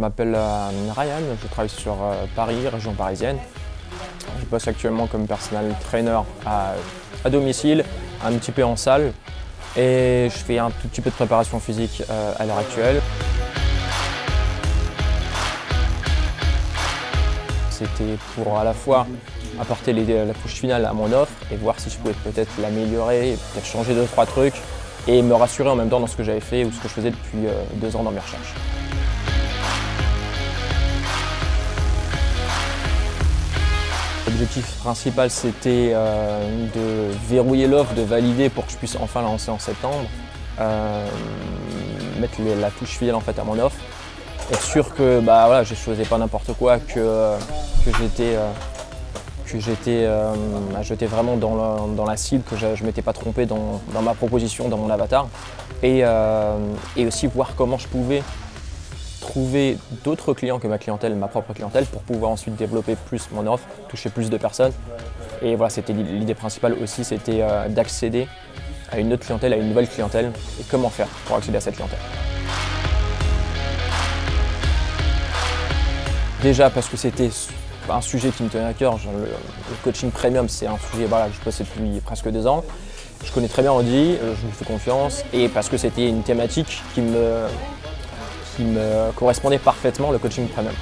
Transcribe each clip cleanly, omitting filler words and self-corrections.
Je m'appelle Ryan, je travaille sur Paris, région parisienne. Je bosse actuellement comme personal trainer à domicile, un petit peu en salle et je fais un tout petit peu de préparation physique à l'heure actuelle. C'était pour à la fois apporter la touche finale à mon offre et voir si je pouvais peut-être l'améliorer, peut-être changer 2-3 trucs et me rassurer en même temps dans ce que j'avais fait ou ce que je faisais depuis 2 ans dans mes recherches. L'objectif principal, c'était de verrouiller l'offre, de valider pour que je puisse enfin la lancer en septembre, mettre la touche finale en fait à mon offre, être sûr que voilà, je ne faisais pas n'importe quoi, que j'étais vraiment dans la cible, que je ne m'étais pas trompé dans ma proposition, dans mon avatar, et aussi voir comment je pouvais trouver d'autres clients que ma clientèle, ma propre clientèle, pour pouvoir ensuite développer plus mon offre, toucher plus de personnes. Et voilà, c'était l'idée principale aussi, c'était d'accéder à une autre clientèle, à une nouvelle clientèle, et comment faire pour accéder à cette clientèle. Déjà parce que c'était un sujet qui me tenait à cœur, le coaching premium, c'est un sujet que je bosse depuis presque 2 ans. Je connais très bien Audi, je lui fais confiance, et parce que c'était une thématique qui me correspondait parfaitement, le coaching premium.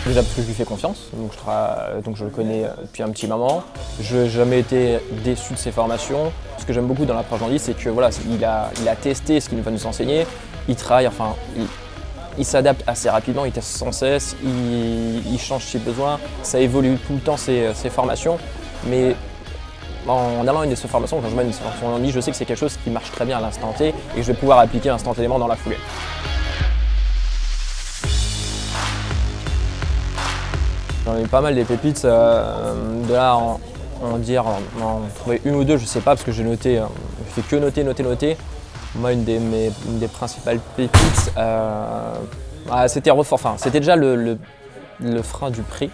Déjà parce que je lui fais confiance, donc je le connais depuis un petit moment. Je n'ai jamais été déçu de ses formations. Ce que j'aime beaucoup dans l'approche d'Andy, c'est que voilà, il a testé ce qu'il va nous enseigner, il travaille, enfin, il s'adapte assez rapidement, il teste sans cesse, il change ses besoins, ça évolue tout le temps ses formations. Mais en allant à une de ces formations, quand je mets une formation en ligne, je sais que c'est quelque chose qui marche très bien à l'instant T et que je vais pouvoir appliquer instantanément dans la foulée. J'en ai eu pas mal des pépites, de là en trouver une ou deux, je sais pas, parce que j'ai noté, je fais que noter. Moi, une des principales pépites, c'était déjà le frein du prix.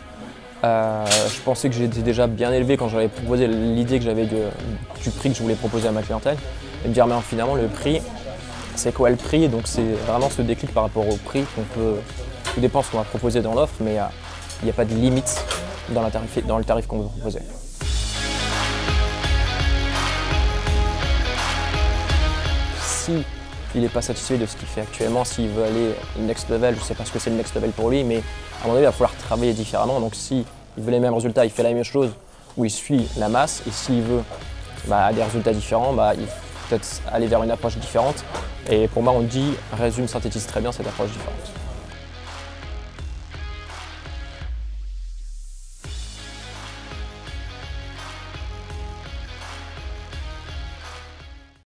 Je pensais que j'étais déjà bien élevé quand j'avais proposé l'idée que j'avais du prix que je voulais proposer à ma clientèle. Et me dire, mais finalement, le prix, c'est quoi le prix? Donc c'est vraiment ce déclic par rapport au prix qu'on peut, tout dépend de ce qu'on va proposer dans l'offre, mais il n'y a pas de limite dans le tarif qu'on veut proposer. Si il n'est pas satisfait de ce qu'il fait actuellement, s'il veut aller next level, je ne sais pas ce que c'est le next level pour lui, mais à mon avis, il va falloir travailler différemment. Donc s'il veut les mêmes résultats, il fait la même chose, ou il suit la masse, et s'il veut des résultats différents, il faut peut-être aller vers une approche différente. Et pour moi, Andy synthétise très bien cette approche différente.